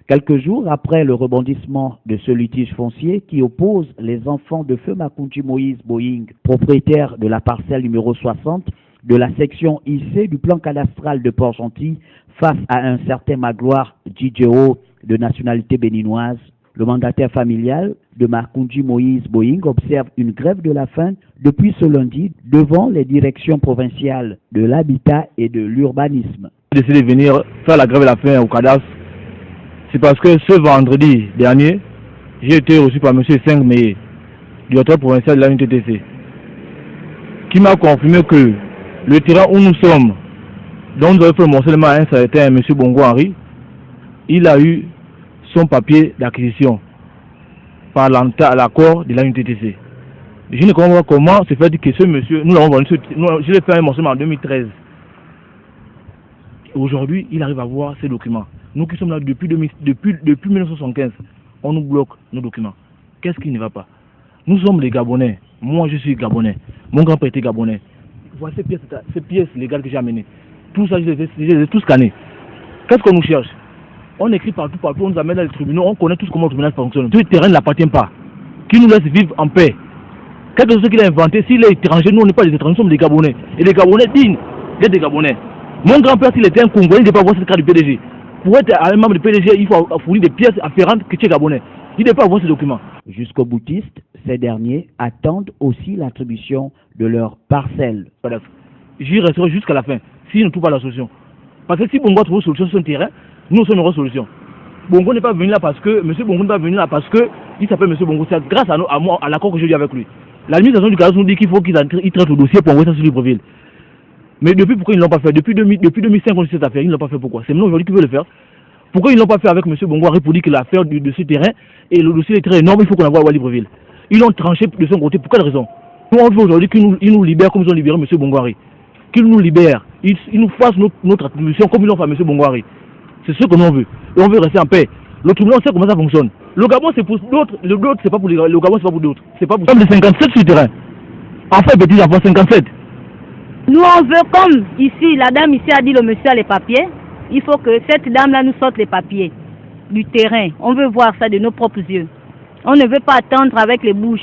Quelques jours après le rebondissement de ce litige foncier qui oppose les enfants de feu Macoundji Moïse Boying, propriétaire de la parcelle numéro 60 de la section IC du plan cadastral de Port-Gentil, face à un certain Magloire Djidjeo de nationalité béninoise, le mandataire familial de Macoundji Moïse Boying observe une grève de la faim depuis ce lundi devant les directions provinciales de l'habitat et de l'urbanisme. J'ai décidé de venir faire la grève de la faim au cadastre. C'est parce que ce vendredi dernier, j'ai été reçu par M. Seng Meye, directeur provincial de la UNTTC, qui m'a confirmé que le terrain où nous sommes, dont nous avons fait le morcellement à un certain M. Bongo Henri, il a eu son papier d'acquisition par l'accord de la UNTTC. Je ne comprends pas comment se fait que ce monsieur, nous l'avons vendu, je l'ai fait un morcellement en 2013. Aujourd'hui, il arrive à voir ces documents. Nous qui sommes là depuis 1975, on nous bloque nos documents. Qu'est-ce qui ne va pas? Nous sommes les Gabonais. Moi, je suis Gabonais. Mon grand-père était Gabonais. Voilà ces pièces légales que j'ai amenées. Tout ça, je les ai tous scannés. Qu'est-ce qu'on nous cherche? On écrit partout, on nous amène dans les tribunaux, on connaît tous comment le tribunal fonctionne. Tout le terrain ne l'appartient pas. Qui nous laisse vivre en paix. Quelque chose qu'il a inventé, s'il est étranger, nous on n'est pas des étrangers, nous sommes des Gabonais. Et les Gabonais dignes d'être des Gabonais. Mon grand-père, s'il était un Congolais, il ne devait pas avoir cette carte du PDG. Pour être un membre du PDG, il faut fournir des pièces afférentes que tu es Gabonais. Il ne devait pas avoir ces documents. Jusqu'au boutiste, ces derniers attendent aussi l'attribution de leurs parcelles. J'y resterai jusqu'à la fin, s'ils ne trouvent pas la solution. Parce que si Bongo a trouvé une solution sur son terrain, nous sommes une solution. Bongo n'est pas venu là parce que, M. Bongo n'est pas venu là parce que il s'appelle M. Bongo. C'est grâce à moi, à l'accord que j'ai eu avec lui. L'administration du cadastre nous dit qu'il faut qu'ils traitent le dossier pour envoyer ça sur Libreville. Mais depuis, pourquoi ils ne l'ont pas fait? Depuis 2005, on sait cette affaire, ils ne l'ont pas fait. Pourquoi? C'est maintenant aujourd'hui qu'ils veulent le faire. Pourquoi ils ne l'ont pas fait avec M. Bongo pour dire que l'affaire de ce terrain et le dossier est très énorme, il faut qu'on envoie à Libreville. Ils l'ont tranché de son côté. Pour quelle raison? Nous, on veut aujourd'hui qu'ils nous libèrent comme ils ont libéré M. Bongo. Qu'ils nous libèrent. Ils nous fassent notre attribution comme ils l'ont fait à M. Bongo. C'est ce que nous on veut. Et on veut rester en paix. Le tribunal sait comment ça fonctionne. Le Gabon, c'est pour d'autres. Le Gabon, c'est pas pour d'autres. C'est pas pour comme les 57 sur le terrain. Enfin, petit enfant, 57. Nous, on veut, comme ici, la dame ici a dit, le monsieur a les papiers, il faut que cette dame-là nous sorte les papiers du terrain. On veut voir ça de nos propres yeux. On ne veut pas attendre avec les bouches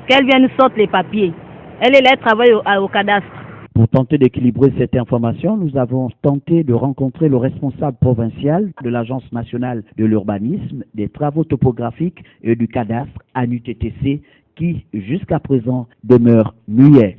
qu'elle vienne nous sorte les papiers. Elle est là, elle travaille au cadastre. Pour tenter d'équilibrer cette information, nous avons tenté de rencontrer le responsable provincial de l'Agence nationale de l'urbanisme, des travaux topographiques et du cadastre à l'UTTC qui, jusqu'à présent, demeure muet.